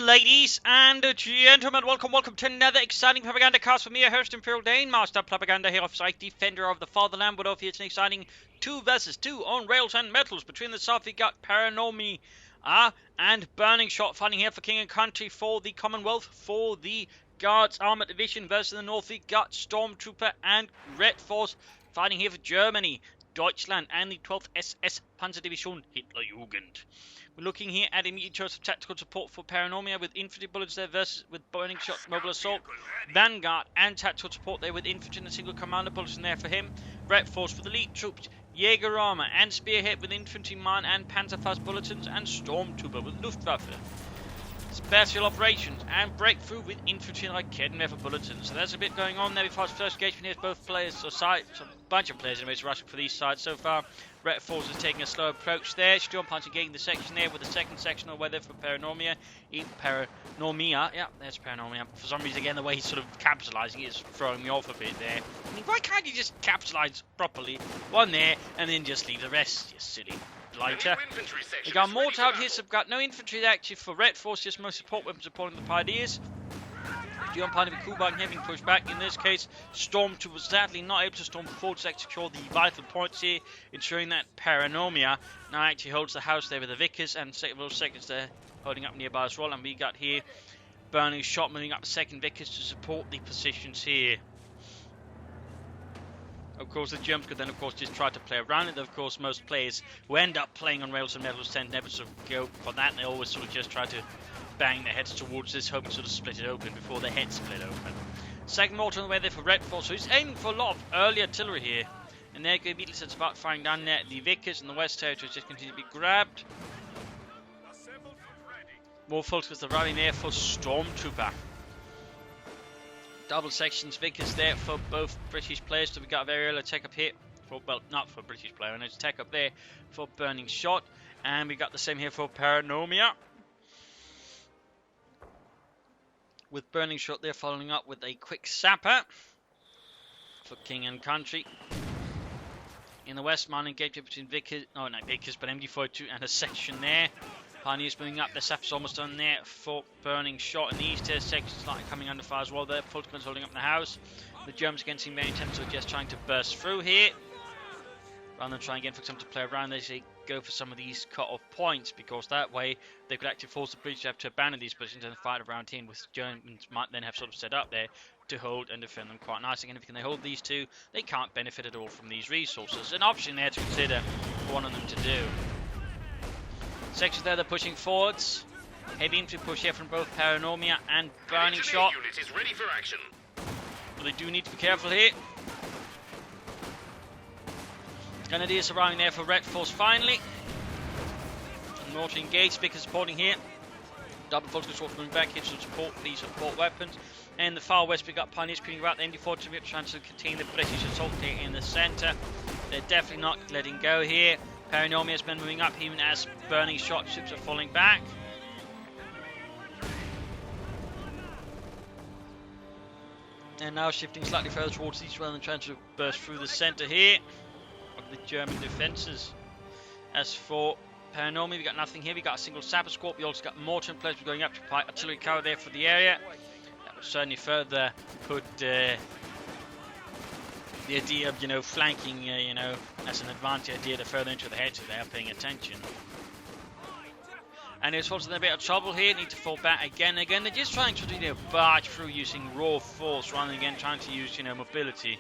Ladies and gentlemen, welcome to another exciting Propagandacast with me, your host, Imperial Dane, Master Propaganda here off-site, Defender of the Fatherland. But over here, it's an exciting 2 versus 2 on rails and metals. Between the south, we got Paranomia and Burningshot fighting here for King and Country, for the Commonwealth, for the Guards Armored Division. Versus the north, we got Stormtrooper and Redforce fighting here for Germany, Deutschland, and the 12th SS Panzerdivision Hitlerjugend. We're looking here at immediate choice of tactical support for Paranomia with infantry bullets there versus with Burningshot, mobile assault, Vanguard, and tactical support there with infantry and a single commander bulletin there for him. Redforce with elite troops, Jaeger armor and spearhead with infantry mine and Panzerfaust bulletins, and Stormtrooper with Luftwaffe, special operations, and breakthrough with infantry and Raketenwerfer bulletins. So there's a bit going on there before our first engagement here. Both players, or sides, a bunch of players anyways, rushing for these sides so far. Redforce is taking a slow approach there. Stormpuncher getting the section there with the second sectional weather for Paranomia. Yeah, there's Paranomia. For some reason, again, the way he's sort of capitalizing is throwing me off a bit there. I mean, why can't you just capitalize properly? One there, and then just leave the rest, you silly blighter. We got Mort out here, so we've got no infantry actually for Redforce, just most support weapons supporting the pioneers. Beyond part of a Kuban having pushed back. In this case, Stormtrooper was sadly not able to storm forward to secure the vital points here, ensuring that Paranomia now actually holds the house there with the Vickers, and several seconds there holding up nearby as well. And we got here Burningshot moving up second Vickers to support the positions here. Of course, the Germans could then, of course, just try to play around it. Of course, most players who end up playing on rails and metals tend never to go for that. They always sort of just try to bang their heads towards this, hoping to sort of split it open before their heads split open. Second mortar on the way there for Redforce, so he's aiming for a lot of early artillery here. And there go immediately sets about firing down there. The Vickers and the West Territories just continue to be grabbed. More folks with the rally there for Stormtrooper. Double sections Vickers there for both British players. So we got a very early attack up here. For, well, not for British player, and it's attack up there for Burningshot. And we got the same here for Paranomia, with Burningshot there following up with a quick sapper for King and Country. In the west, mining engagement between Vickers, no, not Vickers, but MD42 and a section there. Pioneers moving up, the sapper's almost done there for Burningshot. In the east, there's sections slightly coming under fire as well there. Fulton's holding up the house. The Germans again seem very intent, so just trying to burst through here. Rather than trying again for them to play around, they say go for some of these cut-off points, because that way they could actually force the British to have to abandon these positions and fight around here, which Germans might then have sort of set up there to hold and defend them quite nicely. And if they hold these two, they can't benefit at all from these resources. An option there to consider for one of them to do. Sections there, they're pushing forwards. Heavy infantry push here from both Paranomia and Burningshot. Unit is ready for action. But they do need to be careful here. Grenadiers arriving there for Redforce finally. Mortar engaged, Vickers supporting here. Double force control moving back here to support these support weapons. And in the far west, we got Pioneers creeping about the MD42 trying to contain the British assault here in the centre. They're definitely not letting go here. Paranomia's men moving up even as Burningshot ships are falling back. And now shifting slightly further towards east rather than trying to burst through the centre here of the German defences. As for Paranomia, we got nothing here. We got a single sapper squad. We also got mortar in place. We're going up to apply artillery cover there for the area. That would certainly further put the idea of, flanking, as an advantage idea to further into the heads if they are paying attention. And it's also in a bit of trouble here. Need to fall back again. They're just trying to, barge through using raw force rather than again trying to use, mobility.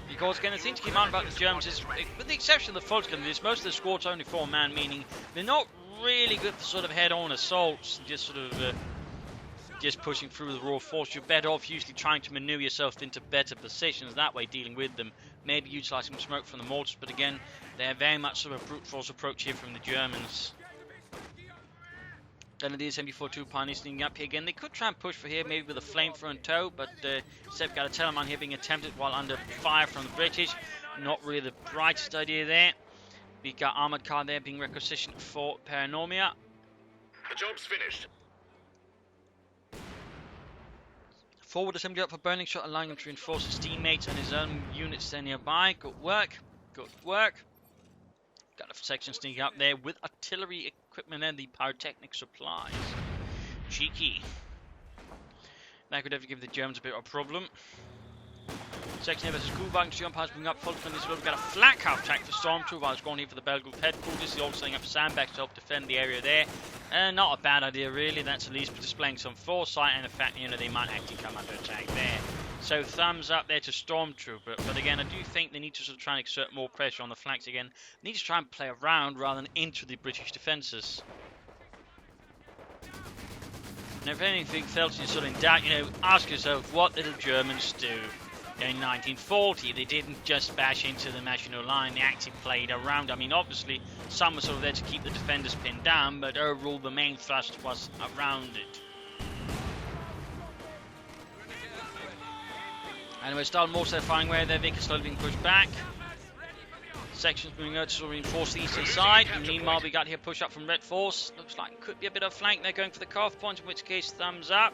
Because again, the thing to keep in mind about the Germans is, with the exception of the Volkskammer, most of the squad's only 4-man, meaning they're not really good for sort of head-on assaults, just sort of just pushing through the raw force. You're better off usually trying to maneuver yourself into better positions, that way dealing with them, maybe utilising smoke from the mortars, but again, they're very much sort of a brute force approach here from the Germans. Grenadiers MD42 Pioneers sneaking up here again. They could try and push for here, maybe with a flamethrower in tow, but instead we've got a Telemann here being attempted while under fire from the British. Not really the brightest idea there. We've got armoured car there being requisitioned for Paranomia. The job's finished. Forward assembly up for Burningshot, allowing him to reinforce his teammates and his own units there nearby. Good work. Good work. Got a section sneaking up there with artillery equipment and the pyrotechnic supplies. Cheeky. That could definitely give the Germans a bit of a problem. Section versus Kubank, jump has been up full from this. We've got a flak half attack for Stormtrooper. I was going in for the Bell Group headquarters. They're also setting up sandbags to help defend the area there. Not a bad idea, really. That's at least displaying some foresight and the fact, you know, they might actually come under attack there. So thumbs up there to Stormtrooper. But again, I do think they need to sort of try and exert more pressure on the flanks again. They need to try and play around rather than into the British defences. And if anything felt you sort of in doubt, you know, ask yourself, what did the Germans do in 1940? They didn't just bash into the Maginot Line, they actually played around. I mean, obviously, some were sort of there to keep the defenders pinned down, but overall, the main thrust was around it. Anyway, Stalin-Morse firing where their vehicles slowly being pushed back. Sections moving out to sort of reinforce the eastern side. And meanwhile, we got here push up from Redforce. Looks like it could be a bit of flank. They're going for the cutoff point, in which case, thumbs up.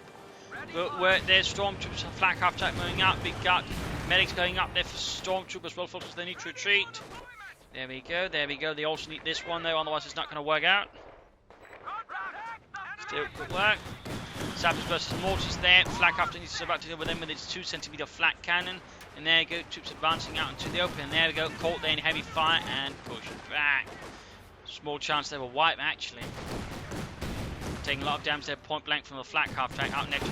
But where there's Stormtroopers, flak half attack moving up. We've got medics going up there for Stormtroopers as well, because they need to retreat. There we go, there we go. They also need this one, though, otherwise it's not going to work out. Still good work. Sappers versus mortars there. Flak after needs to about to deal with them with its 2 centimeter flak cannon. And there you go, troops advancing out into the open. And there we go, caught there in heavy fire and push back. Small chance they will wipe, actually. Taking a lot of damage there, point blank from the flak half track out next.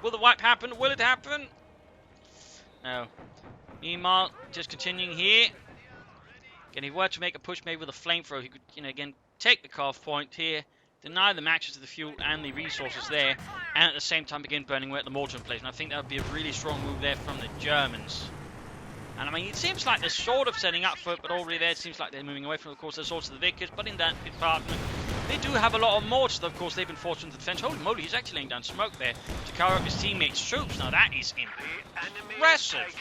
Will the wipe happen? Will it happen? No. Meanwhile, just continuing here. Again, if he were to make a push maybe with a flamethrower, he could, you know, again, take the cutoff point here. Deny them access to the fuel and the resources there, and at the same time begin burning away at the mortar place. And I think that would be a really strong move there from the Germans. And I mean, it seems like they're sort of setting up for it, but already there it seems like they're moving away from it. Of course, there's also the Vickers, but in that department, they do have a lot of mortars. Of course, they've been forced into defense. Holy moly, he's actually laying down smoke there to cover up his teammates' troops. Now that is impressive.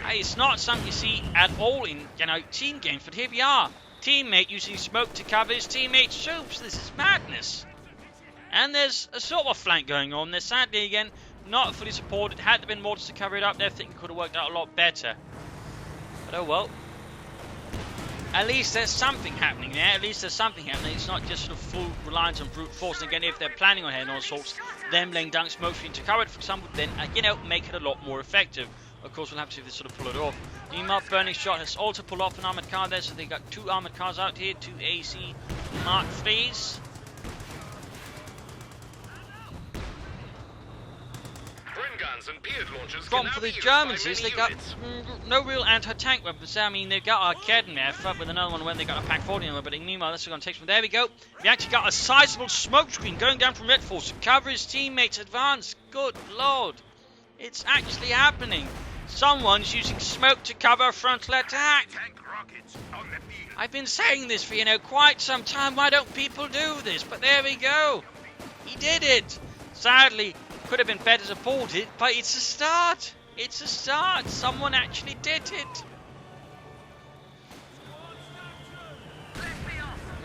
It's not something you see at all in, you know, team games, but here we are. Teammate using smoke to cover his teammates' troops. This is madness. And there's a sort of flank going on. They're sadly, again, not fully supported. Had there been mortars to cover it up, they think it could have worked out a lot better. But oh well. At least there's something happening there. At least there's something happening. It's not just sort of full reliance on brute force. And again, if they're planning on heading all sorts, them laying down smoke screen to cover it, for example, then, you know, make it a lot more effective. Of course, we'll have to see if they sort of pull it off. Meanwhile, Burningshot has also pulled off an armoured car there, so they got 2 armoured cars out here, 2 AC Mark IIIs. Guns and beard launchers Problem for the Germans is they got no real anti-tank weapons. I mean, they've got Arcaden there, with another one when they got a Pack 40 but meanwhile, this is going to take from there we go. We actually got a sizable smoke screen going down from Redforce to cover his teammates' advance. Good lord. It's actually happening. Someone's using smoke to cover a frontal attack. I've been saying this for, you know, quite some time. Why don't people do this? But there we go. He did it. Sadly, could have been better supported, but it's a start. It's a start. Someone actually did it.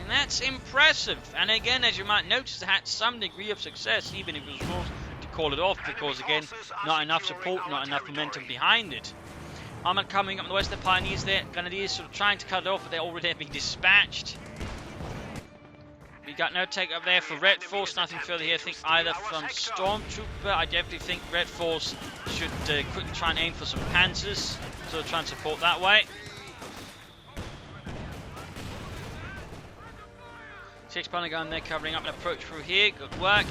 And that's impressive. And again, as you might notice, it had some degree of success, even if it was forced to call it off, because again, not enough support, not enough momentum behind it. Armored coming up on the west, the Pioneers there, Grenadiers sort of trying to cut it off, but they're already being dispatched. We got no take up there for Redforce, nothing further here, I think, either from Stormtrooper. I definitely think Redforce should quickly try and aim for some Panzers, so try and support that way. 6-pounder gun there covering up an approach through here, good work.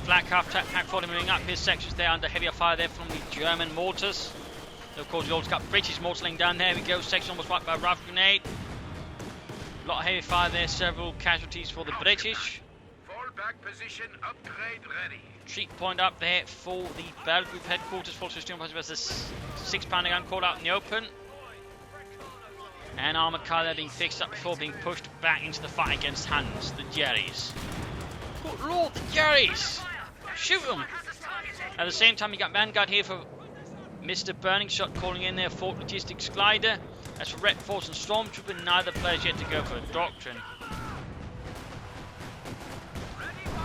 Flak half attack, Pack 40 moving up, his sections there under heavier fire there from the German mortars. So of course we also got British mortars laying down, there we go, section almost wiped by a rough grenade. A lot of heavy fire there, several casualties for the British. Fallback position upgrade ready. Retreat point up there for the Battle Group headquarters. Full system versus 6-pounder gun caught out in the open. And armoured car there being fixed up before being pushed back into the fight against Hans, the Jerrys. Good lord, the Jerrys! Shoot them! At the same time, you got Vanguard here for Mr. Burningshot calling in their Fort Logistics Glider. As for Redforce and Stormtrooper, neither players yet to go for a doctrine.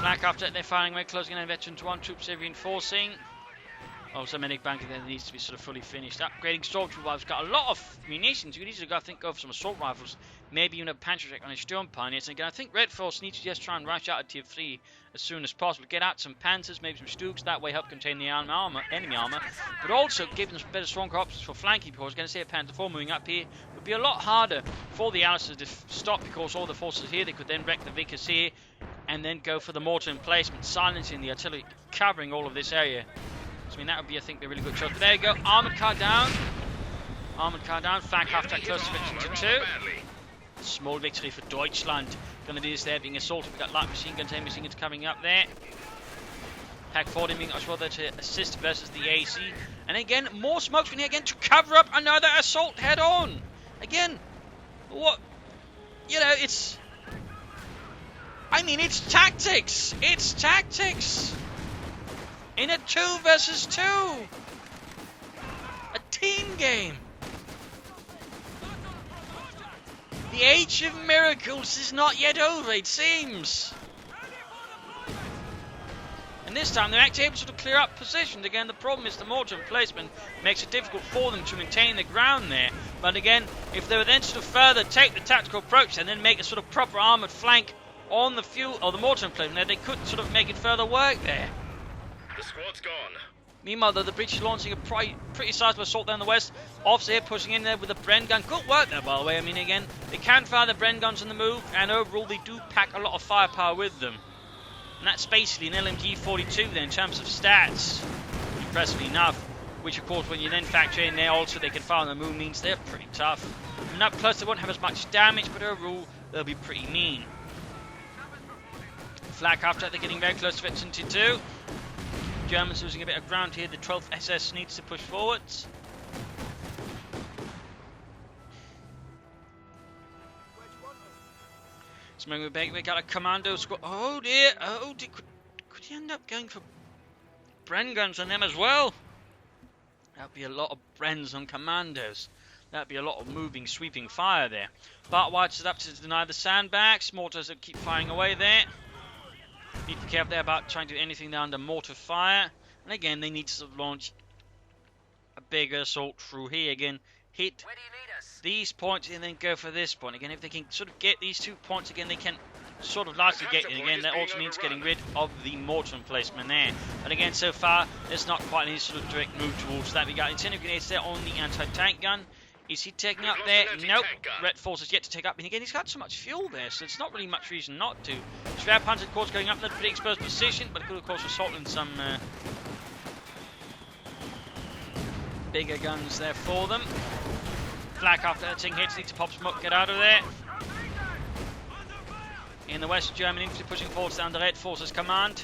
Flak after that, they're firing away, closing in on Veteran 1, troops are reinforcing. Also, medic bank then needs to be sort of fully finished. Upgrading Stormtrooper. I've got a lot of munitions. You can easily go, I think, go for some assault rifles. Maybe even a Panther Check on a Storm Pioneers. And again, I think Redforce needs to just try and rush out at tier 3 as soon as possible. Get out some Panthers, maybe some Stooks. That way help contain the enemy armor. But also give them some better, stronger options for flanking. Because I'm going to say a Panther 4 moving up here would be a lot harder for the Allies to stop. Because all the forces here, they could then wreck the Vickers here. And then go for the mortar emplacement, silencing the artillery, covering all of this area. I mean, that would be, I think, a really good shot. But there you go. Armoured car down. Armoured car down. Flak half track close to victory to 2. Small victory for Deutschland. Going to do this there, being assaulted. We've got light machine guns, heavy machine guns coming up there. Pack 40 being as well there to assist versus the AC. And again, more smoke screen here again to cover up another assault head on. Again, what? You know, it's... I mean, it's tactics. It's tactics. In a 2 versus 2. A team game. The age of miracles is not yet over, it seems. And this time they're actually able to clear up positions. Again, the problem is the mortar emplacement makes it difficult for them to maintain the ground there. But again, if they were then sort of further take the tactical approach and then make a sort of proper armoured flank on the fuel or the mortar emplacement there, they could sort of make it further work there. The squad's gone. Meanwhile, though, the British launching a pretty sizable assault there in the west. Officer here pushing in there with a Bren gun. Good work there, by the way. I mean, again, they can fire the Bren guns on the move, and overall they do pack a lot of firepower with them. And that's basically an LMG-42 then in terms of stats. Impressively enough. Which, of course, when you then factor in there also they can fire on the move, means they're pretty tough. And that, plus they won't have as much damage, but overall they'll be pretty mean. Flak after that, they're getting very close to Victory 2. Germans losing a bit of ground here. The 12th SS needs to push forwards. So we got a commando squad. Oh dear, oh dear. Could he end up going for Bren guns on them as well? That'd be a lot of Brens on commandos. That'd be a lot of moving, sweeping fire there. But White's is up to deny the sandbags. Mortars that keep firing away there. Need to be careful there about trying to do anything there under mortar fire. And again, they need to sort of launch a bigger assault through here. Again, hit these points and then go for this point. Again, if they can sort of get these 2 points, again, they can sort of largely get in. Again, that also means getting rid of the mortar emplacement there. But again, so far, there's not quite any sort of direct move towards that. We got incendiary grenades there on the anti-tank gun. Is he taking up there? Nope. Redforce is yet to take up. And again, he's got so much fuel there, so it's not really much reason not to. Schwer Panzer, of course, going up in a pretty exposed position, but it could, of course, assault in some bigger guns there for them. Flak after that hits, need to pop smoke, get out of there. In the west, German infantry pushing forwards down the Redforce's command.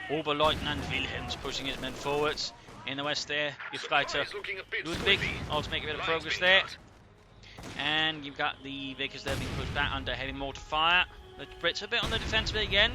Oberleutnant Wilhelms pushing his men forwards. In the west there, Gefreiter Ludwig also making a bit of progress there. And you've got the Vickers there being pushed back under heavy mortar fire. The Brits are a bit on the defensive again.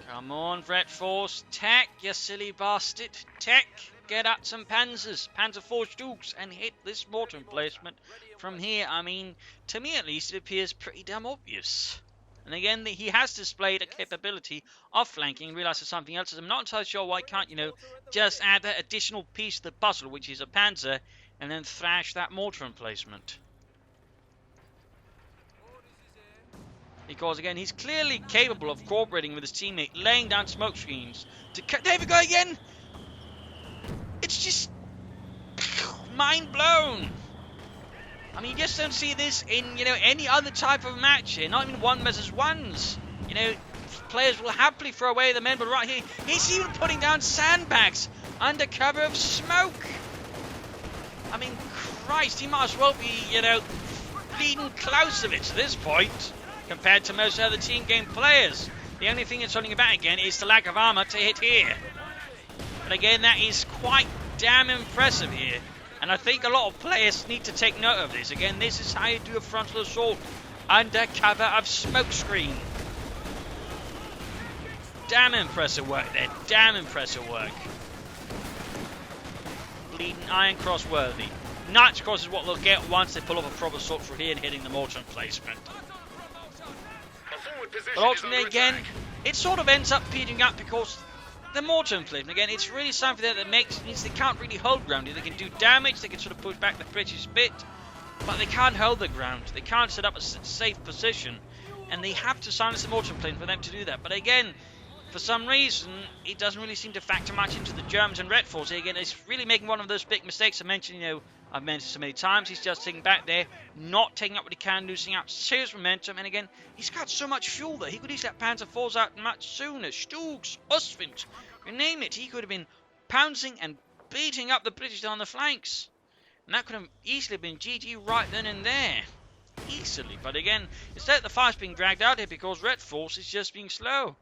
Come on, Redforce. Tech, you silly bastard. Tech, get at some Panzers. Panzer 4 Stooks and hit this mortar emplacement from here. I mean, to me at least, it appears pretty damn obvious. And again, he has displayed a capability of flanking and realised there's something else. I'm not entirely sure why can't, you know, just add that additional piece to the puzzle, which is a Panzer, and then thrash that mortar emplacement. Because again, he's clearly capable of cooperating with his teammate, laying down smoke screens. There we go again! It's just... mind blown! I mean, you just don't see this in, you know, any other type of match here. Not even 1 versus 1s. You know, players will happily throw away the men, but right here, he's even putting down sandbags under cover of smoke. I mean, Christ, he might as well be, you know, bleeding Clausewitz at this point, compared to most other team game players. The only thing that's holding him back again is the lack of armour to hit here. But again, that is quite damn impressive here. And I think a lot of players need to take note of this. Again, this is how you do a frontal assault under cover of smokescreen. Damn impressive work there. Damn impressive work. Bleeding Iron Cross worthy. Notch Cross is what they'll get once they pull off a proper assault through here and hitting the mortar emplacement. But ultimately, again, it sort of ends up speeding up because the mortar emplacement, again, it's really something that means they can't really hold ground. They can do damage, they can sort of push back the British a bit, but they can't hold the ground. They can't set up a safe position, and they have to silence the mortar emplacement for them to do that. But again, for some reason, it doesn't really seem to factor much into the Germans and Redforce. Again, it's really making one of those big mistakes I mentioned, I've mentioned so many times. He's just sitting back there, not taking up what he can, losing out serious momentum. And again, he's got so much fuel there. He could easily have Panzer IVs out much sooner. Stugs, Ostwind, you name it. He could have been pouncing and beating up the British on the flanks. And that could have easily been GG right then and there. Easily. But again, instead the fight's being dragged out here because Redforce is just being slow.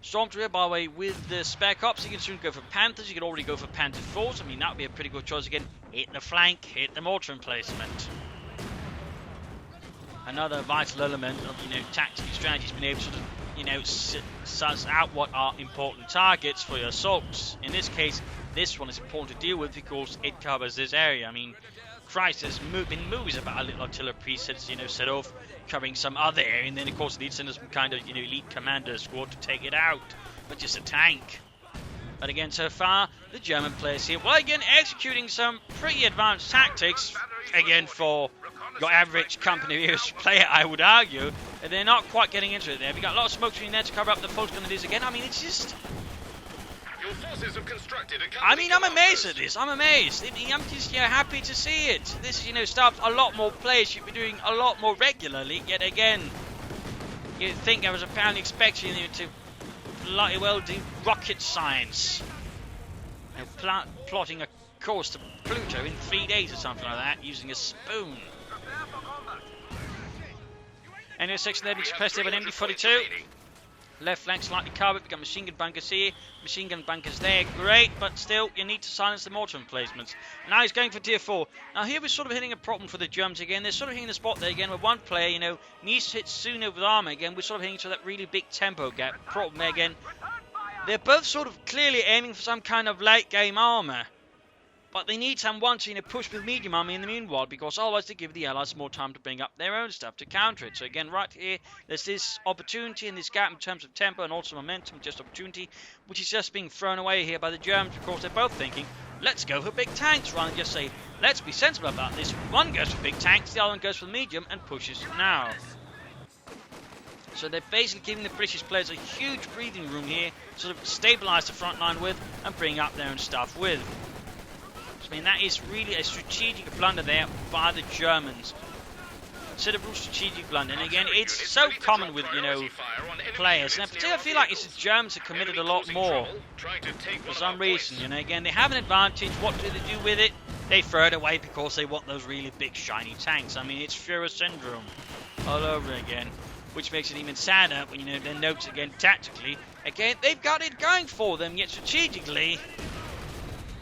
Stormtrooper, by the way, with the spec ops, you can soon go for Panthers. You can already go for Panther 4s. I mean, that would be a pretty good choice again. Hit the flank, hit the mortar emplacement. Another vital element of, tactical strategy has been able to, suss out what are important targets for your assaults. In this case, this one is important to deal with because it covers this area. I mean, Christ, there's been movies about a little artillery presets, set off, covering some other area, and then of course they need to send us some kind of, elite commander squad to take it out, but just a tank. But again, so far, the German players here, well, again, executing some pretty advanced tactics, again, for your average company heroes player, I would argue, and they're not quite getting into it there. We've got a lot of smoke screen there to cover up the false gun it is again. I mean, it's just... Your forces have constructed a I'm amazed at this. I'm amazed. I'm just, happy to see it. This, stuff a lot more players should be doing a lot more regularly. Yet again, you'd think I was apparently expecting you to bloody well do rocket science. Plotting a course to Pluto in 3 days or something like that, using a spoon. And in section there, being suppressed there by an MD-42. Left flank slightly covered, we've got machine gun bunkers here, machine gun bunkers there, great, but still, you need to silence the mortar emplacements. Now he's going for tier 4. Now here we're sort of hitting a problem for the Germans again. They're sort of hitting the spot there again where one player, needs to hit sooner with armor again. We're sort of hitting into that really big tempo gap. Problem there again, they're both sort of clearly aiming for some kind of late game armor. But they need someone to push with medium army in the meanwhile, because otherwise they give the Allies more time to bring up their own stuff to counter it. So again, right here, there's this opportunity and this gap in terms of tempo and also momentum, just opportunity, which is just being thrown away here by the Germans, because they're both thinking, let's go for big tanks, rather than just say, let's be sensible about this. One goes for big tanks, the other one goes for medium and pushes now. So they're basically giving the British players a huge breathing room here, sort of stabilise the front line with, and bring up their own stuff with. I mean, that is really a strategic blunder there by the Germans. Considerable strategic blunder. And again, it's so common with, players. And I particularly feel like it's the Germans have committed a lot more. For some reason, again, they have an advantage. What do they do with it? They throw it away because they want those really big, shiny tanks. I mean, it's Führer syndrome all over again. Which makes it even sadder when, their notes again, tactically. Again, they've got it going for them, yet strategically...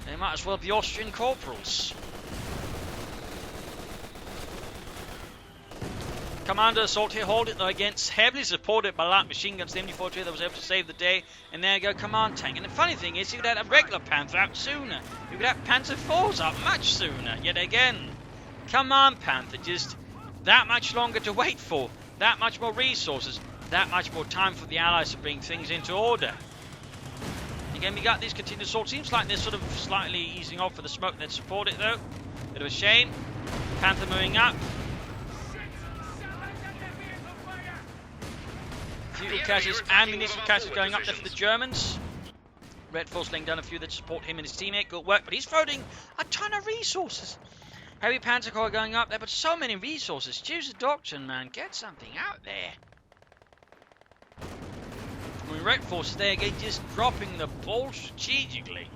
they might as well be Austrian corporals. Commander assault here, hold it though, against heavily supported by light machine guns. The MD-42 that was able to save the day. And there you go, command tank. And the funny thing is, you could have a regular Panther out sooner. You could have Panther 4s out much sooner. Yet again, command Panther, just that much longer to wait for. That much more resources. That much more time for the Allies to bring things into order. Again, we got these continued assaults. Seems like they're sort of slightly easing off for the smoke that support it, though. Bit of a shame. Panther moving up. Fuel caches, ammunition caches going up there for the Germans. Redforce laying down a few that support him and his teammate. Good work, but he's throwing a ton of resources. Heavy Panzer Corps going up there, but so many resources. Choose a doctrine, man. Get something out there. I mean, Redforce there again, just dropping the ball strategically.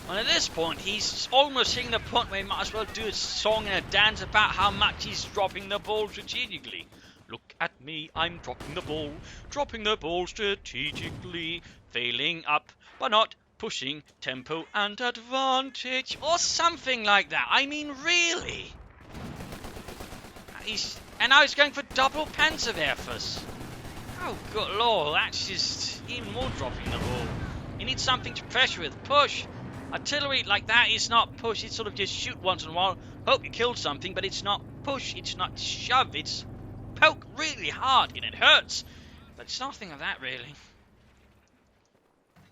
And at this point, he's almost hitting the point where he might as well do a song and a dance about how much he's dropping the ball strategically. Look at me, I'm dropping the ball strategically, failing up, but not pushing tempo and advantage, or something like that. I mean, really? And now he's going for double Panzerwerfers. Oh, good lord, that's just even more dropping the ball. You need something to pressure with. Push. Artillery like that is not push, it's sort of just shoot once in a while, hope you killed something, but it's not push, it's not shove, it's poke really hard and it hurts. But it's nothing of that really.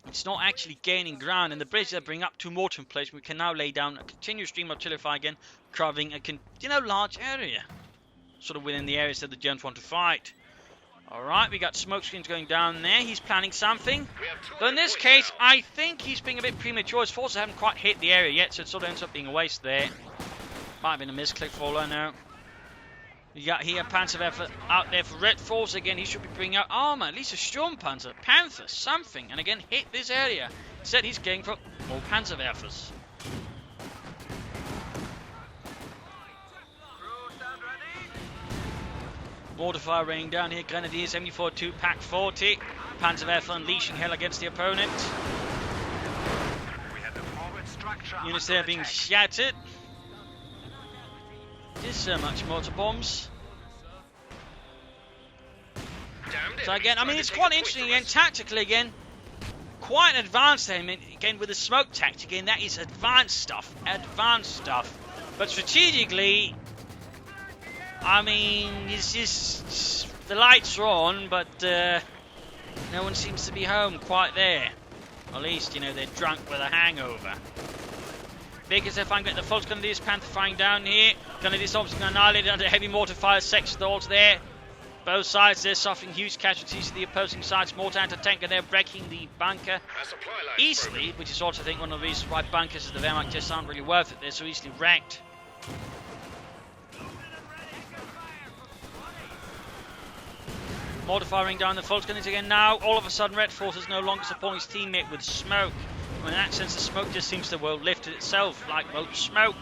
It's not actually gaining ground, and the British are bringing up 2 mortar plates. We can now lay down a continuous stream of artillery fire again, covering a large area, sort of within the areas that the Germans want to fight. Alright, we got smoke screens going down there. He's planning something. But in this case, I think he's being a bit premature. His forces haven't quite hit the area yet, so it sort of ends up being a waste there. Might have been a misclick for all I know. We got here Panzerwerfer out there for Redforce. Again, he should be bringing out armor, at least a Sturmpanzer, Panther, something. And again, hit this area. Instead, he's going for more Panzerwerfers. Mortar fire raining down here. Grenadiers 74-2, Pack 40. Panzerwerfer unleashing hell against the opponent. Units there being shattered. There's so much mortar bombs. So again, I mean, it's quite interesting again, tactically again. Quite advanced there, I mean, again, with the smoke tactic, again, that is advanced stuff. But strategically, I mean, it's just, the lights are on, but no one seems to be home quite there. At least, you know, they're drunk with a hangover. Bakers are finding the false Grenadiers, Panther firing down here. Grenadiers obviously annihilated under heavy mortar fire sections all there. Both sides, they're suffering huge casualties to the opposing sides. Mortar anti-tank, and they're breaking the bunker easily, which is also, I think, one of the reasons why bunkers of the Wehrmacht just aren't really worth it. They're so easily wrecked. Mortar firing down the false Grenadiers again now. All of a sudden, Redforce is no longer supporting his teammate with smoke. In that sense, the smoke just seems to well lifted itself like road smoke.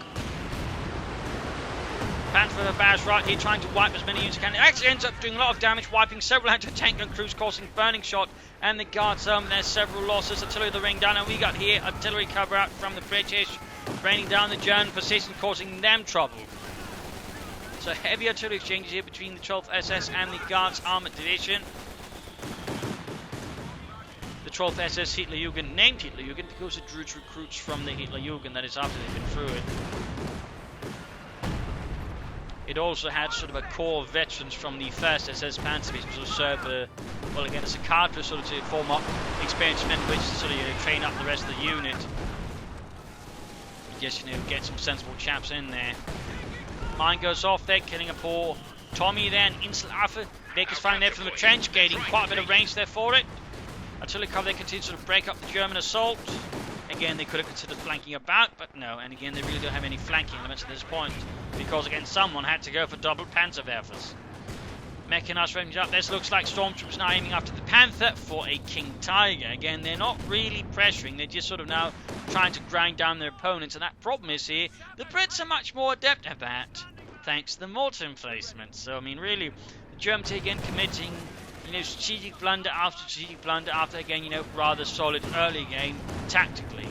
Panther with a barrage right here, trying to wipe as many units as can. It actually ends up doing a lot of damage, wiping several anti-tank gun crews, causing Burningshot and the guards home. There's several losses. Artillery the ring down, and we got here artillery cover out from the British, raining down the German position, causing them trouble. So heavy artillery exchanges here between the 12th SS and the Guards Armoured Division. The 12th SS Hitlerjugend, named Hitlerjugend because it drew recruits from the Hitlerjugend, that is after they've been through it. It also had sort of a core of veterans from the 1st SS Panzer Division to serve, well again, as a cadre sort of to form up experienced men which to sort of train up the rest of the unit. Just, you know, get some sensible chaps in there. Mine goes off there, killing a poor Tommy there, and Inselaffe. Baker's firing there from the trench, gaining quite a bit of range there for it. Artillery cover there continues to break up the German assault. Again, they could have considered flanking about, but no. And again, they really don't have any flanking elements at this point, because again, someone had to go for double Panzerwerfers. Mechanized range up. This looks like Stormtroopers now aiming after the Panther for a King Tiger. Again, they're not really pressuring. They're just sort of now trying to grind down their opponents. And that problem is here, the Brits are much more adept at that, thanks to the mortar emplacements. So, I mean, really, the Germans again committing, you know, strategic blunder after, again, you know, rather solid early game tactically.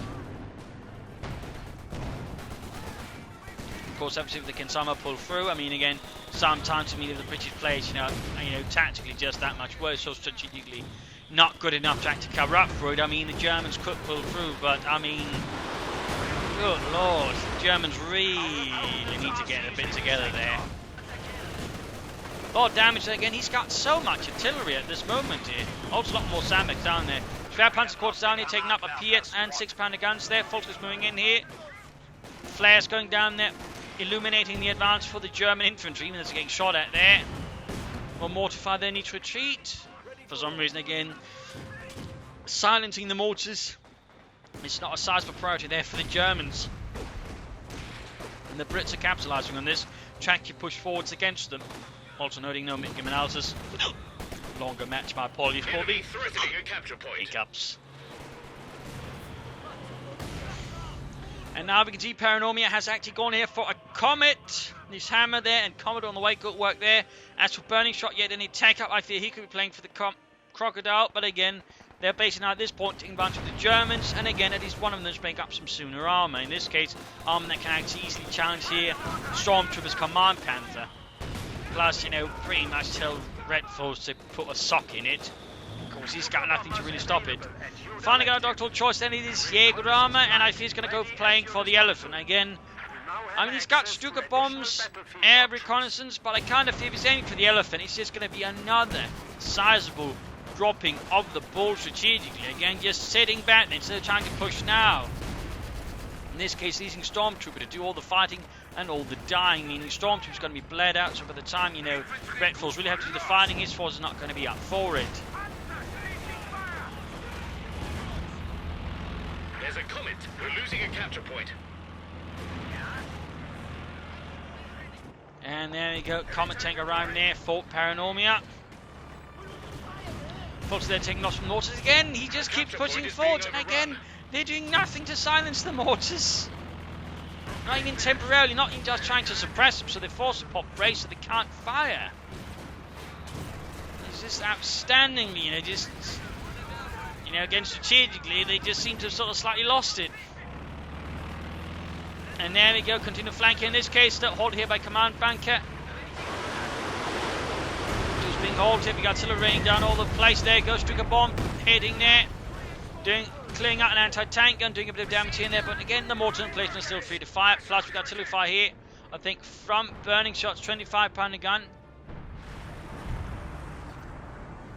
Of course, obviously, if they can somehow pull through, I mean, again, sometimes, I mean, if the British players, you know, tactically just that much worse, or strategically not good enough to actually cover up for it, I mean, the Germans could pull through, but, I mean, good lord, the Germans really need to get a bit together there. A lot of damage there again. He's got so much artillery at this moment here. Also a lot more sandbags down there. Schwerpanzer quarters down here, taking up a Piet and 6-pounder guns there. Volkers moving in here. Flares going down there, illuminating the advance for the German infantry, even as they're getting shot at there. More mortar fire there, need to retreat. For some reason, again, silencing the mortars. It's not a sizable priority there for the Germans. And the Brits are capitalising on this. Track your push forwards against them. Also noting no game analysis. Longer match, my apologies for the hiccups. And now we can see Paranomia has actually gone here for a Comet. His hammer there, and Comet on the way, good work there. As for Burningshot, yet any take up, I fear he could be playing for the Crocodile, but again, they're basically now at this point taking advantage of the Germans, and again, at least one of them is making up some sooner armour. In this case, armour that can actually easily challenge here Stormtrooper's Command Panther. Plus, you know, pretty much tell Redforce to put a sock in it. Of course, he's got nothing to really stop it. Finally got a doctoral choice, then it is Jaeger armor, and I fear he's going to go playing for the Elephant. Again, I mean, he's got Stuka bombs, air reconnaissance, but I kind of feel if he's aiming for the elephant, it's just going to be another sizable dropping of the ball strategically. Again, just sitting back instead of trying to push now. In this case, using Stormtrooper to do all the fighting and all the dying, meaning Stormtrooper's going to be bled out, so by the time, you know, Redforce really have to do the fighting, his force is not going to be up for it. There's a comet. We're losing a capture point. And there we go, Comet tank arriving there, Fort Paranomia. Folks, they're taking loss from mortars again. He just keeps pushing forward, and again, they're doing nothing to silence the mortars. Not even temporarily, not even just trying to suppress them, so they're forced to pop brakes so they can't fire. It's just outstandingly, you know, just, you know, again, strategically, they just seem to have sort of slightly lost it. And there we go, continue flanking. In this case, still halted here by Command Banker. Just being halted, we got artillery raining down all the place. There goes Stuka bomb, heading there. Clearing out an anti-tank gun, doing a bit of damage here and there, but again, the mortar emplacement is still free to fire. Plus, we got artillery fire here, I think, from Burningshot's 25-pounder gun.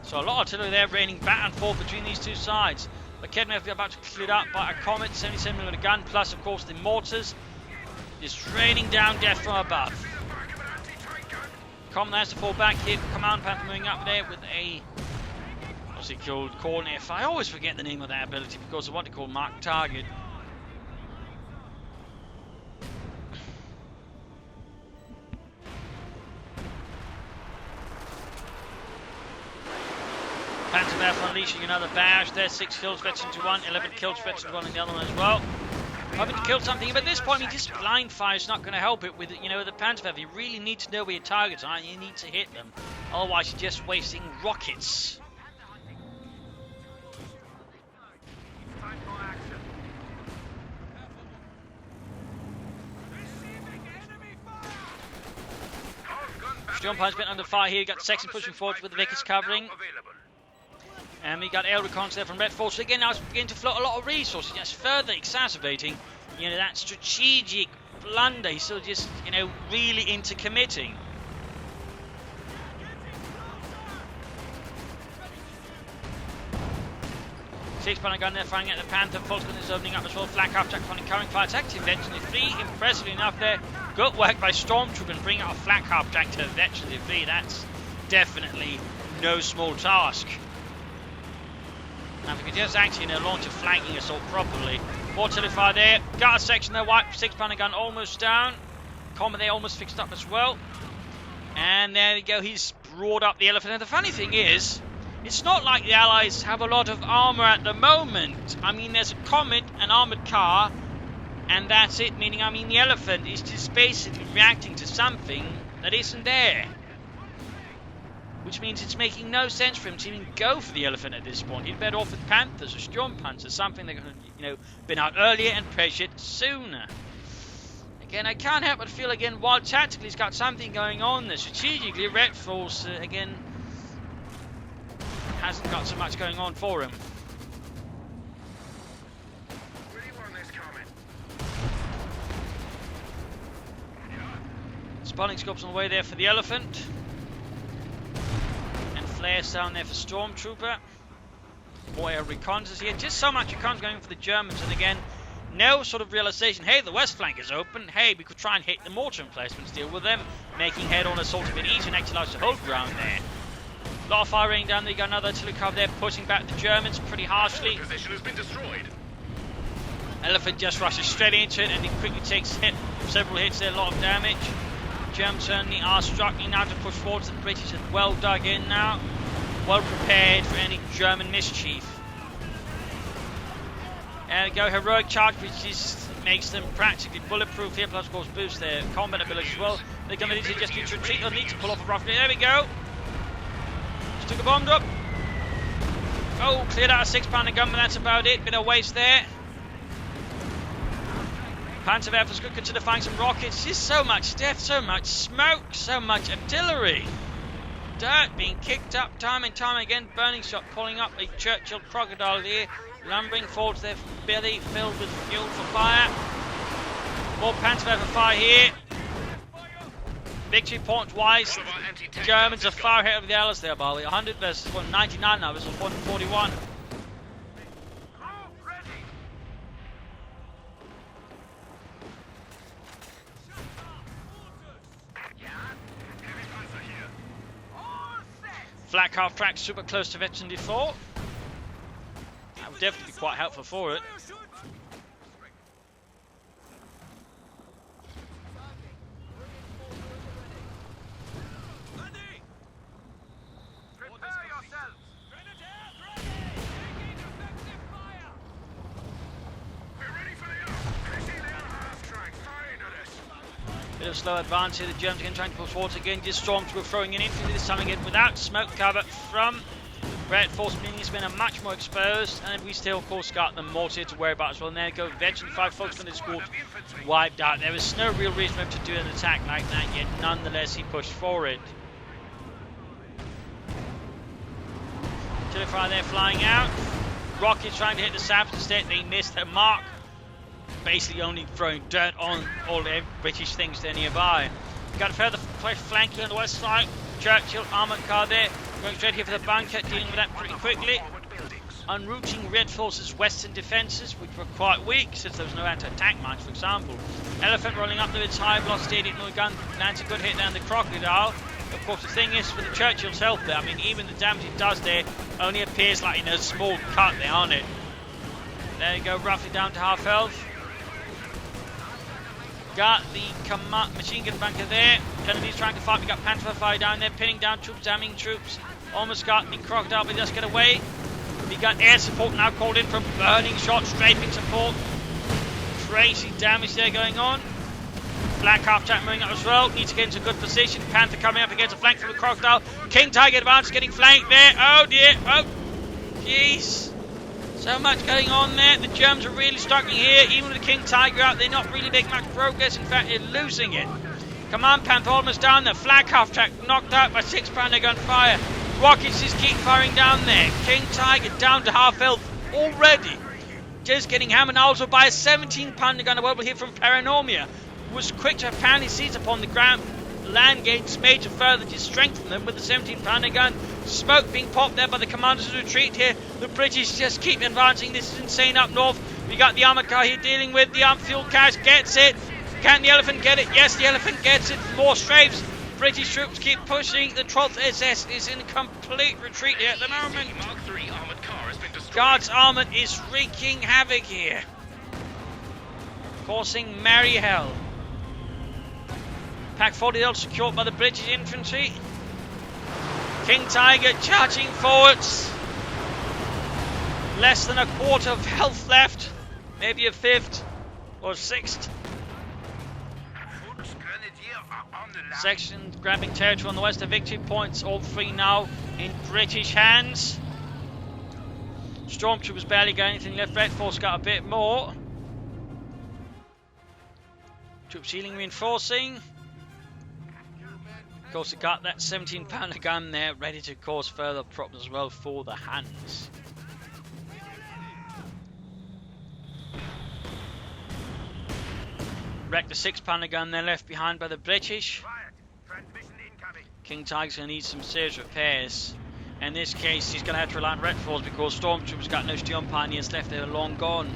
So a lot of artillery there, raining back and forth between these two sides. But Kedmeth is about to clear it up by a Comet, 77mm gun, plus, of course, the mortars. Just raining down death from above. Comet has to fall back here. Command Panther moving up there with a... what's he called? Coordinator fire. I always forget the name of that ability because of what they call mark target. Panther Panther unleashing another barrage there. 6 kills, veteran to 1. 11 kills, veteran to 1 in the other one as well. Hoping to kill something, but at this point, I mean, just blind fire is not going to help it with, you know, the Panther Panther. You really need to know where your targets are, and you need to hit them. Otherwise, you're just wasting rockets. Stormtrooper's been under fire here. Got Section pushing forward with the Vickers covering. And we got air recons there from Redforce. Again, now it's beginning to float a lot of resources, just further exacerbating, you know, that strategic blunder. He's still just, you know, really into committing. Six-pounder gun there firing at the Panther. False gun is opening up as well. Flak half track finding current fire. It's active veteran free. Impressively enough there. Good work by Stormtrooper and bringing out a flak half track to veteran free. That's definitely no small task. Now if we could just actually, you know, launch a flanking assault properly. More artillery fire there. Got a section there. Wipe. Six-pounder gun almost down. Comet there almost fixed up as well. And there we go. He's brought up the elephant. And the funny thing is, it's not like the Allies have a lot of armour at the moment. I mean, there's a Comet, an armoured car, and that's it. Meaning, I mean, the elephant is just basically reacting to something that isn't there. Which means it's making no sense for him to even go for the elephant at this point. He'd better off with Panthers or Storm Panthers, something that could have, you know, been out earlier and pressured sooner. Again, I can't help but feel, again, while tactically he's got something going on there, strategically, Redforce, again, hasn't got so much going on for him. Spotting scopes on the way there for the elephant. And flares down there for Stormtrooper. Boy, recons is here. Just so much recons going for the Germans. And again, no sort of realization, hey, the west flank is open. Hey, we could try and hit the mortar emplacements, deal with them. Making head-on assault a bit easier and actually allows to hold ground there. A lot of fire raining down there. You got another artillery cover there, pushing back the Germans pretty harshly. Position has been destroyed. Elephant just rushes straight into it and he quickly takes several hits there, a lot of damage. Germans certainly are struggling now to push forward. The British are well dug in now, well prepared for any German mischief. There we go, heroic charge, which just makes them practically bulletproof here, plus of course boosts their combat ability as well. They're going to need to just need to retreat or need to pull off a rough. There we go. Just took a bomb drop. Oh, cleared out a 6-pounder gun, but that's about it. Bit of waste there. Panzerwerfers could consider finding some rockets. Just so much death, so much smoke, so much artillery. Dirt being kicked up time and time again. Burningshot pulling up a Churchill crocodile here. Lumbering forwards their belly filled with fuel for fire. More Panzerwerfer fire here. Victory point wise, the Germans are far ahead of the Allies there, by the way. 100 versus 199 now, versus 141. Flak half track super close to Veteran D4. That would definitely be quite helpful for it. Bit of slow advance here, the Germans again trying to push forward again. Just Stormtrooper throwing in infantry this time again without smoke cover from Redforce, meaning it's been a much more exposed, and we still of course got the mortar to worry about as well. And there you go, Veteran 5 folks from the school wiped out. There was no real reason for him to do an attack like that, yet nonetheless he pushed forward. Artillery there flying out. Rockets trying to hit the saps, instead they missed their mark. Basically only throwing dirt on all the British things there nearby. Got a further flanking on the west side. Churchill armoured car there, going straight here for the bunker, dealing with that pretty quickly. Unrooting Redforce's western defences, which were quite weak since there was no anti-tank mines, for example. Elephant rolling up to its high velocity, no gun, lands a good hit down the Crocodile. Of course, the thing is, for the Churchill's health there, I mean, even the damage it does there only appears like in a small cut there on it. There you go, roughly down to half health. Got the machine gun bunker there. Kennedy's trying to fight. We got Panzer fire down there, pinning down troops, damning troops. Almost got the Crocodile, but just get away. We got air support now called in from Burningshot, strafing support. Crazy damage there going on. Black half track moving up as well. Needs to get into a good position. Panther coming up against a flank from the Crocodile. King Tiger advance getting flanked there. Oh dear. Oh, jeez. So much going on there. The Germans are really struggling here. Even with the King Tiger out, they're not really making much progress. In fact, they're losing it. Command Panther almost down there. Flag half track knocked out by 6 pounder gun fire. Rockets just keep firing down there. King Tiger down to half health already. Just getting hammered also by a 17 pounder gun. We'll hear from Paranomia, who was quick to apparently seize upon the ground land gates made to further just strengthen them with the 17 pounder gun. Smoke being popped there by the commanders of retreat here. The British just keep advancing. This is insane up north. We got the armoured car here dealing with the armed fuel cache. Gets it. Can the Elephant get it? Yes, the Elephant gets it. More strafes. British troops keep pushing. The 12th SS is in complete retreat here at the moment. Mark III armoured car has been destroyed. Guards armoured is wreaking havoc here, causing merry hell. Pack 40L secured by the British infantry. King Tiger charging forwards. Less than a quarter of health left. Maybe a fifth or sixth. Section grabbing territory on the west of victory points. All three now in British hands. Stormtroopers barely got anything left. Redforce got a bit more. Troops healing, reinforcing. Of course, it got that 17 pounder gun there, ready to cause further problems as well for the Hands. Wrecked the 6 pounder gun there left behind by the British. King Tiger's going to need some serious repairs. In this case, he's going to have to rely on Redforce because Stormtroopers got no steel pioneers left, they're long gone.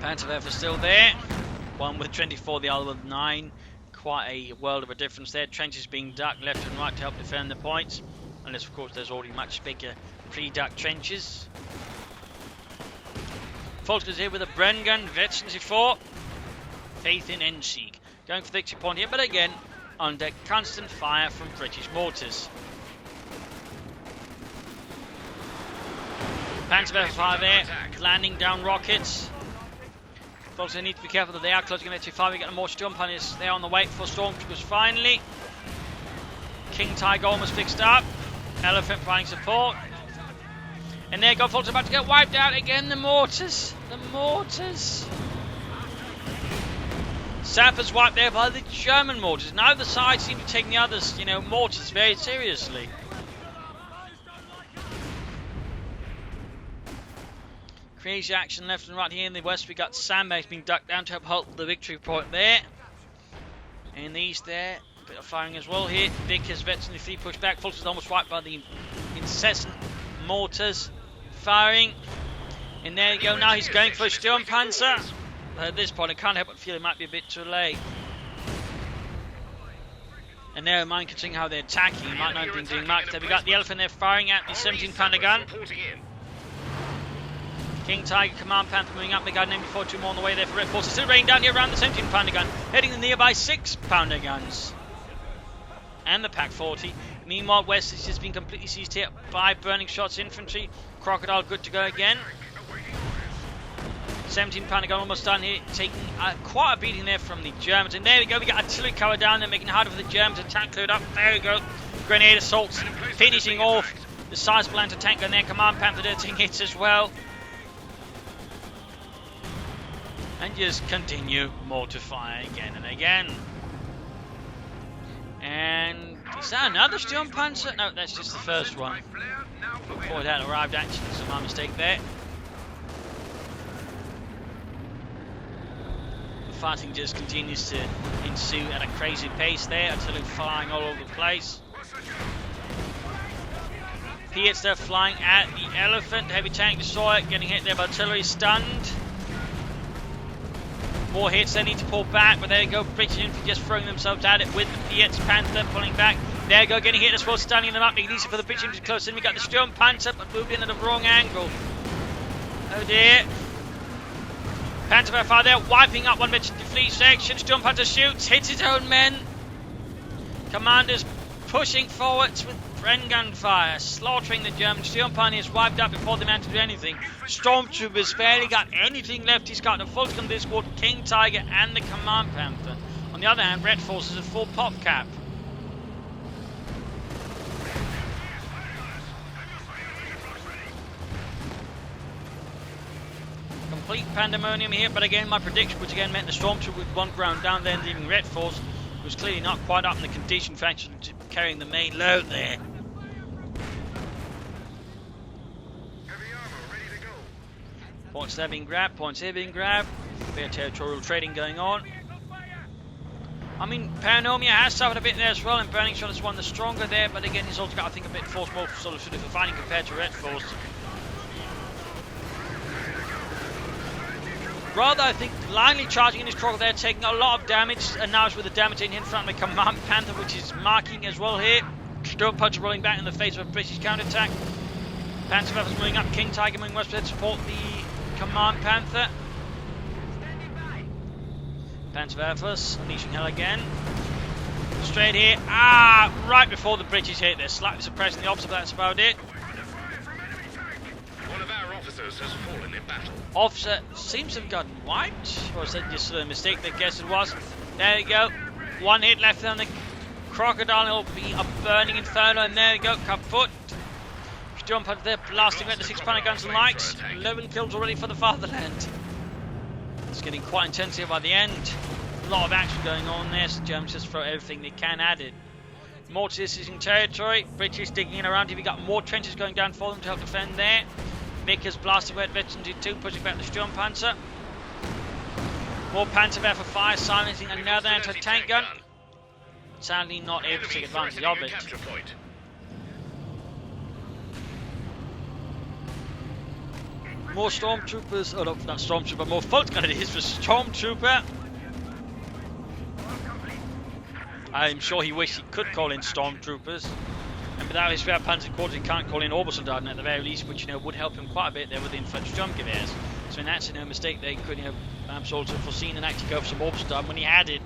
Panzerwerfer still there. One with 24, the other with 9. Quite a world of a difference there. Trenches being dug left and right to help defend the points. Unless, of course, there's already much bigger pre-dug trenches. Falkers here with a Bren gun, Veterans 4. Faith in Endsieg. Going for the victory point here, but again, under constant fire from British mortars. Panzerwerfer fire there, landing down rockets. Also need to be careful that they are closing in too far. We get more jump on is there on the way for Stormtroopers finally. King Tiger almost fixed up. Elephant providing support. And there Godfall's about to get wiped out again. The mortars. The mortars. Sappers wiped there by the German mortars. Now the sides seem to be taking the others, mortars very seriously. Crazy action left and right here in the west. We got sandbags being ducked down to uphold the victory point there. In the east there, a bit of firing as well here. Vickers vets in the fleet push back. Fulton's almost wiped by the incessant mortars firing. And there you go, now he's going for a Sturmpanzer. At this point I can't help but feel it might be a bit too late. And never mind considering how they're attacking, he might not have been doing much. There we got the Elephant there firing at the 17 pounder gun. King Tiger Command Panther moving up, they got an MB-42 more on the way there for Redforce. It's still raining down here around the 17 pounder gun, heading the nearby 6 pounder guns. And the Pack 40. Meanwhile, West has just been completely seized here by Burningshot's infantry. Crocodile good to go again. 17 pounder gun almost done here, taking quite a beating there from the Germans. And there we go, we got artillery cover down there, making it harder for the Germans to tank cleared up. There we go, grenade assaults, finishing off the sizable anti-tank gun there. Command Panther there taking hits as well. And just continue mortar fire again and again. And is that another Sturmpanzer? No, that's just the first one. Before it had arrived actually, so my mistake there. The fighting just continues to ensue at a crazy pace there, artillery flying all over the place. Piats there flying at the Elephant, heavy tank destroyer, getting hit there by artillery, stunned. More hits, they need to pull back, but there you go, British infantry just throwing themselves at it with the Piats Panther pulling back. There you go, getting hit as well, stunning them up, making it easy for the British infantry close in. We got the Sturmpanzer, but moved in at the wrong angle. Oh dear. Panther fire there, wiping up one British fleet section. Sturmpanzer shoots, hits his own men. Commanders pushing forwards with Bren gunfire, slaughtering the German. Sturmpanzer is wiped up before they manage to do anything. Stormtroopers barely got anything left. He's got the full gun this squad, King Tiger and the Command Panther. On the other hand, Redforce is a full pop cap. Complete pandemonium here, but again, my prediction, which again meant the Stormtrooper with one ground down there, leaving Redforce, was clearly not quite up in the condition for actually carrying the main load there. Points there being grabbed, points here being grabbed. A bit of territorial trading going on. I mean, Paranomia has suffered a bit there as well, and Burningshot is one the stronger there, but again, he's also got, I think, a bit force more sort of fighting compared to Redforce. Rather, I think, blindly charging in his crocodile there, taking a lot of damage, and now it's with the damage in front of the Command Panther, which is marking as well here. Sturmpanzer rolling back in the face of a British counterattack. Panther Weapons moving up, King Tiger moving west to support the Command Panther. Panther Weapons unleashing hell again. Straight here, right before the British hit, they're slightly suppressing the opposite, but that's about it. One of our officers has fallen in battle. Officer seems to have gotten wiped, or is that just a mistake? I guess it was. There you go. One hit left on the Crocodile. It'll be a burning inferno, and there you go. Kaput. Jump up there, blasting at the 6 pounder guns and lights. 11 kills already for the fatherland. It's getting quite intense here by the end. A lot of action going on there, so Germans just throw everything they can at it. Mortis is in territory. British digging in around here. We got more trenches going down for them to help defend there. Vickers blasting away at Veteran 2, pushing back the Sturmpanzer. More Panzerwehr for fire, silencing another anti-tank gun. Sadly not able to take advantage of it. More Stormtroopers, oh no, not Stormtrooper, more Fulton gun it is for Stormtrooper. I'm sure he wished he could call in Stormtroopers. And without his spare Panzer Corps, he can't call in Obersoldaten at the very least, which would help him quite a bit there with the infantry Sturmgewehrs. So in that sense, no mistake, they could perhaps also foreseen and actually go for some Obersoldaten when he had it.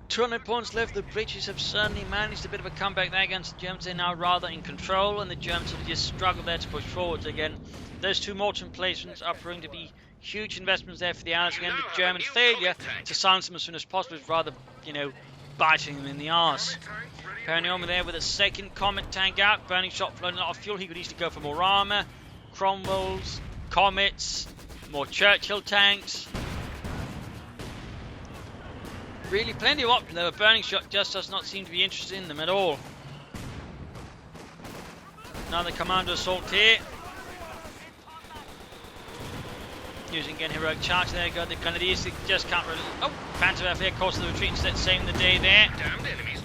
200 points left. The British have certainly managed a bit of a comeback there against the Germans. They're now rather in control, and the Germans have just struggled there to push forwards again. Those two mortar emplacements are proving to be huge investments there for the Allies. Again, the German failure to silence them as soon as possible is rather, biting them in the arse. Paranomia there with a second Comet tank out. Burningshot flowing a lot of fuel. He could easily go for more armour. Cromwells, Comets, more Churchill tanks. Really plenty of options there, but Burningshot just does not seem to be interested in them at all. Another commando assault here. Using again heroic charge. There you go. The Grenadiers just can't really. Oh, Panther here, course of the retreat instead, saving the day there.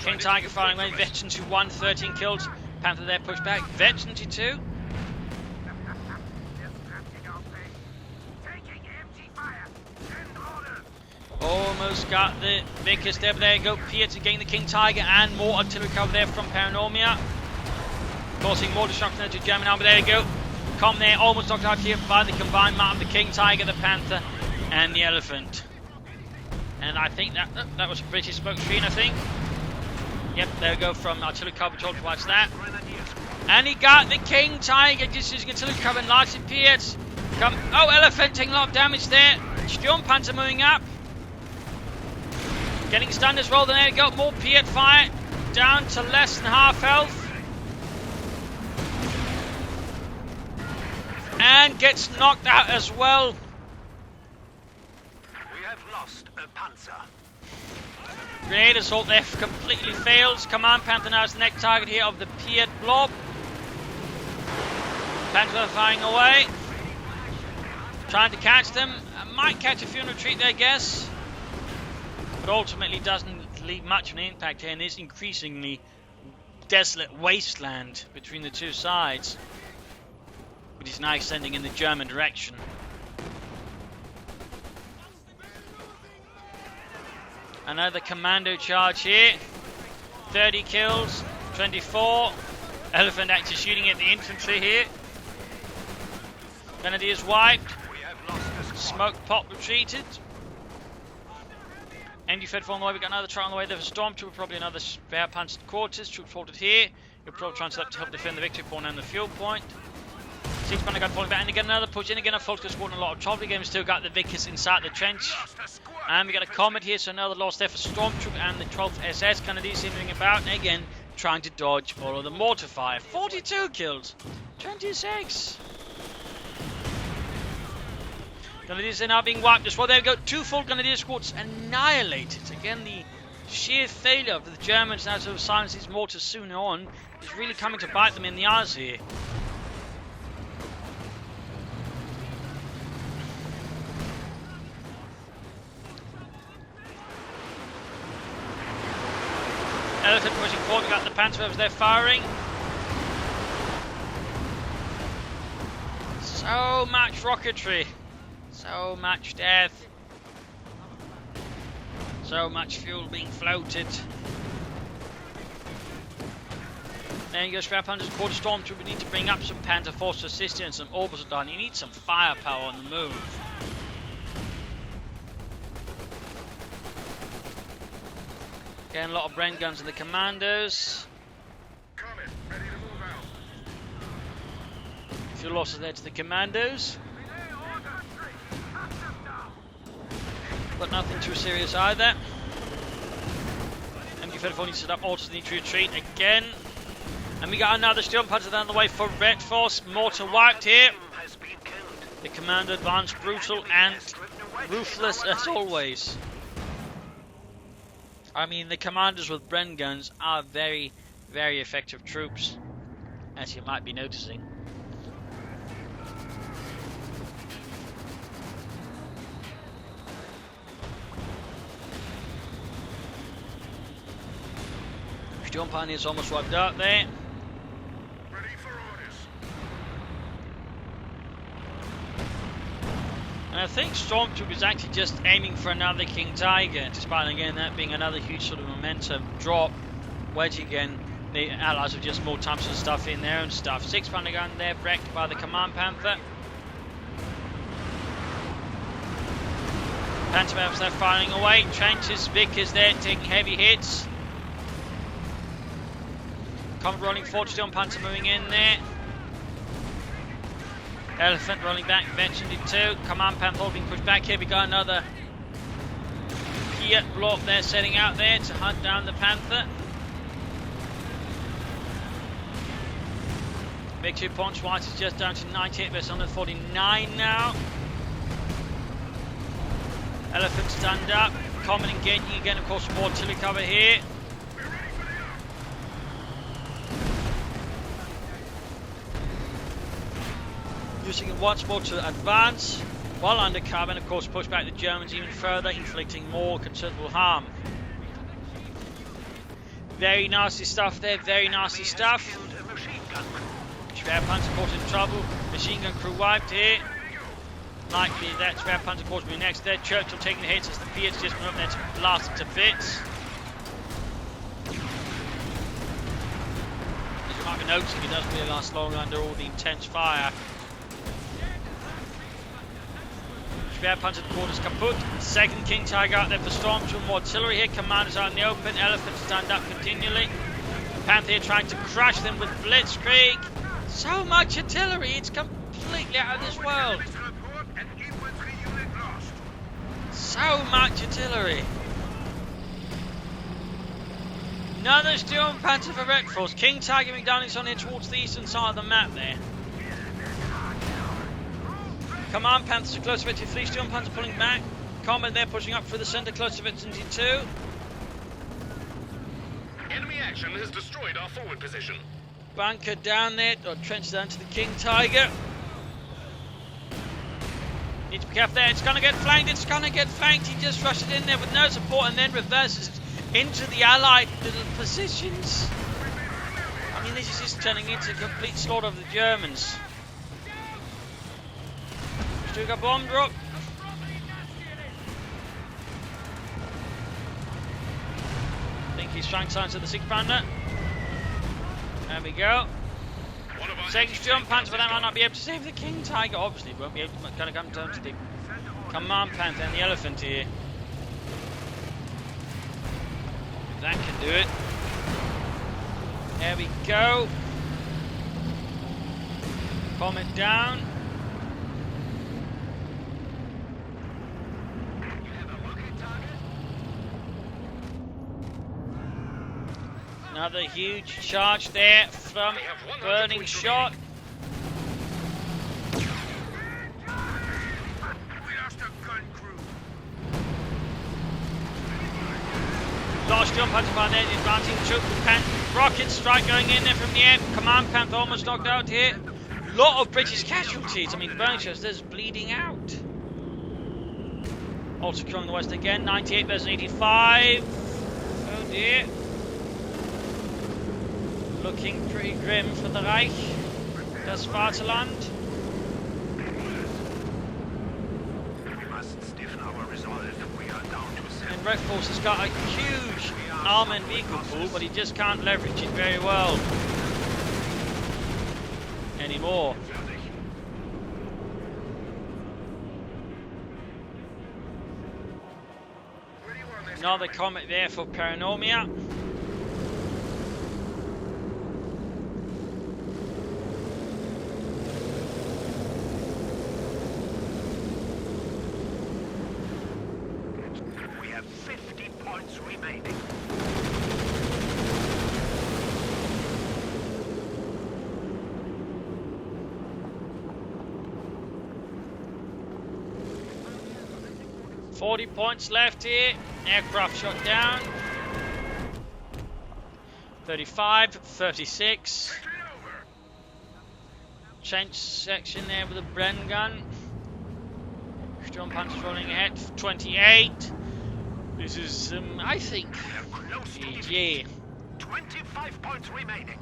King Tiger firing away. Veterans who won 13 kills. Panther there pushed back. Veterans who 2. Almost got the Vickers there, but there you go. Pier to gain the King Tiger and more artillery cover there from Paranomia. Causing more destruction there to German army. There you go. Come there, almost knocked out here by the combined might of the King Tiger, the Panther, and the Elephant. And I think that was a British smoke screen, I think. Yep, there we go from artillery cover. Told to watch that. And he got the King Tiger just using artillery cover and largely Piers. Oh, Elephant taking a lot of damage there. Sturmpanther moving up. Getting stunned as well, then there you go, more Piet fire, down to less than half health. And gets knocked out as well. We have lost a Panzer. Grenade assault there completely fails. Command Panther now is the next target here of the Piet blob. Panther firing away. Trying to catch them. Might catch a few in retreat there, I guess. But ultimately doesn't leave much of an impact here in this increasingly desolate wasteland between the two sides, which is now extending in the German direction. Another commando charge here. 30 kills, 24. Elephant actually shooting at the infantry here. Grenadiers wiped. Smoke pop retreated. MD Fed on the way, we got another truck on the way there for Stormtrooper, probably another spare panzer quarters. Troops halted here. You're probably trying to help defend the victory point and the fuel point. 6 Panther gun falling back, and again another push in, again a Focus squad and a lot of trouble. Again, we still got the Vickers inside the trench. And we got a Comet here, so another loss there for Stormtrooper and the 12th SS. Grenadiers moving about, and again trying to dodge all of the mortar fire. 42 kills, 26. Grenadiers are now being wiped as well. There we go, 2 full Grenadier squads annihilated. Again, the sheer failure of the Germans now to silence these mortars sooner on is really coming to bite them in the eyes here. Elephant pushing forward, we got the Panther over there firing. So much rocketry. So much death. So much fuel being floated. There you go, Scrap Hunters, quarter Stormtrooper. We need to bring up some Panther Force to assist you and some orbital gun. You need some firepower on the move. Again, a lot of Bren guns in the commandos. Ready to move out. A few losses there to the commandos. But nothing too serious either. MG-34 needs to set up, also need to retreat again. And we got another Stormtrooper down the way for Redforce. Mortar wiped here. The commander advanced brutal and ruthless as always. I mean, the commanders with Bren guns are very, very effective troops, as you might be noticing. Storm Pioneer's almost wiped out there. Ready for orders. And I think Stormtrooper is actually just aiming for another King Tiger, despite again that being another huge sort of momentum drop. Wedge again, the allies have just more Thompson stuff in there and stuff. 6 Panther gun there, wrecked by the Command Panther. Panther Panthers there firing away. Trenches, Vickers there taking heavy hits. Comet rolling forward, Storm Panther moving in there. Elephant rolling back, mentioned it too. Command Panther being pushed back here. We got another Piet block there setting out there to hunt down the Panther. Victory points wise is just down to 98 versus 149 now. Elephant stand up. Comet engaging again, of course, more artillery cover here. using it once more to advance, while undercover and of course push back the Germans even further, inflicting more considerable harm. Very nasty stuff there, very nasty stuff. Schwerpanzer caught in trouble, machine gun crew wiped here. Likely that Schwerpanzer caught me next there. Churchill taking the hits as the Fiat's just moved up there to blast it to bits. As you might be noticing, it doesn't really last long under all the intense fire. Schwerpanzer quarters kaput. Second King Tiger out there for Stormtrooper. More artillery here. Commanders out in the open. Elephants stand up continually. Panther here trying to crush them with blitzkrieg. So much artillery, it's completely out of this world. So much artillery. Another Sturmpanzer for Redforce. King Tiger McDonald is on here towards the eastern side of the map there. Command Panthers are close to Victory 3. Sturmpanzer pulling back. Combat there pushing up through the centre close to Victory 2. Enemy action has destroyed our forward position. Bunker down there, or trench down to the King Tiger. Need to be careful there, it's going to get flanked, it's going to get flanked. He just rushed it in there with no support and then reverses into the Allied little positions. I mean, this is just turning into a complete slaughter of the Germans. Stuka bomb drop. I think he's trying signs of the 6 pounder. There we go. Second Sturmpanzer, but that might not be able to save the King Tiger. Obviously, won't be able to kind of come down to the Command Panther and the Elephant here. That can do it. There we go. Comet down. Another huge charge there from Burningshot. Large jump hunter by there, advancing troop with rocket strike going in there from the air. Command Panther almost knocked out here. Lot of British casualties. I mean, Burningshot is bleeding out. Also killing the West again. 98 versus 85. Oh dear. Looking pretty grim for the Reich. Das Vaterland. And Redforce has got a huge armoured vehicle pool, but he just can't leverage it very well anymore. Another comet there for Paranomia. Remaining. .40 points left here. Aircraft shot down. 35, 36. Trench section there with a Bren gun. Sturmpanzer's rolling ahead. 28. This is, I think, GG. 25 points remaining.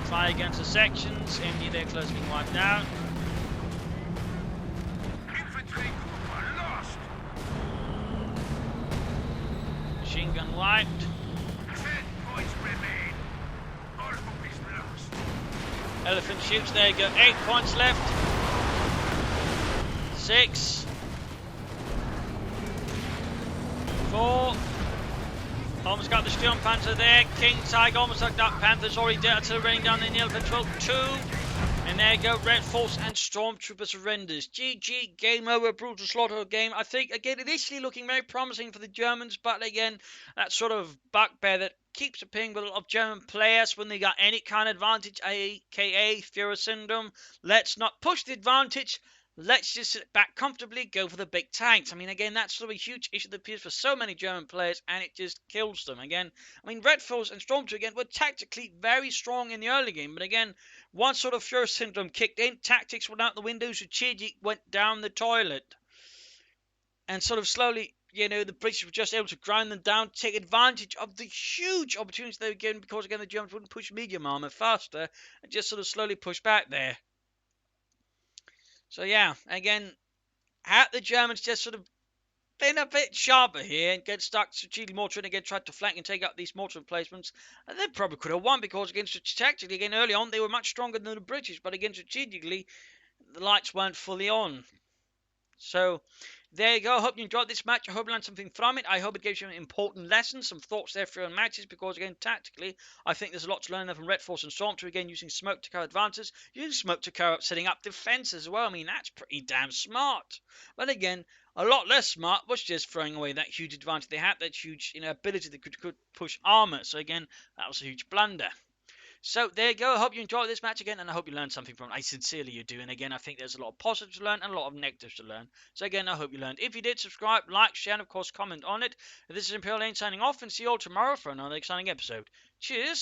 Fire against the sections. MD there close being wiped out. Infantry are lost. Machine gun wiped. 10 points remain. All hope is lost. Elephant shoots. There you go. 8 points left. 6, 4. Almost got the Sturmpanzer there. King Tiger almost took that. Panther's already dead until raining down in the Elephant 2. And there you go. Redforce and Stormtrooper surrenders. GG. Game over. Brutal slaughter game. I think, again, initially looking very promising for the Germans. But again, that sort of bugbear that keeps appearing with a lot of German players when they got any kind of advantage, aka Führer syndrome. Let's not push the advantage. let's just sit back comfortably, go for the big tanks. I mean, again, that's sort of a huge issue that appears for so many German players, and it just kills them. Again, I mean, Redforce and Stormtrooper, again, were tactically very strong in the early game, but again, once sort of Fuhrer syndrome kicked in, tactics went out the window, Strategic went down the toilet. And sort of slowly, the British were just able to grind them down, take advantage of the huge opportunities they were given because, again, the Germans wouldn't push medium armour faster and just sort of slowly push back there. So, yeah, again, had the Germans just sort of been a bit sharper here and get stuck strategically more trying to get tried to flank and take out these mortar replacements, and they probably could have won because, again, tactically, again, early on, they were much stronger than the British, but again, strategically, the lights weren't fully on. So, there you go. I hope you enjoyed this match. I hope you learned something from it. I hope it gives you an important lesson, some thoughts there for your own matches, because, again, tactically, I think there's a lot to learn there from Redforce and Stormtrooper, again, using smoke to cover advances, using smoke to cover up, setting up defenses as well. I mean, that's pretty damn smart. But, again, a lot less smart was just throwing away that huge advantage they had, that huge ability that could push armor. So, again, that was a huge blunder. So there you go. I hope you enjoyed this match again, and I hope you learned something from it. I sincerely do. And again, I think there's a lot of positives to learn and a lot of negatives to learn. So again, I hope you learned. If you did, subscribe, like, share, and of course, comment on it. This is Imperial Lane signing off, and see you all tomorrow for another exciting episode. Cheers.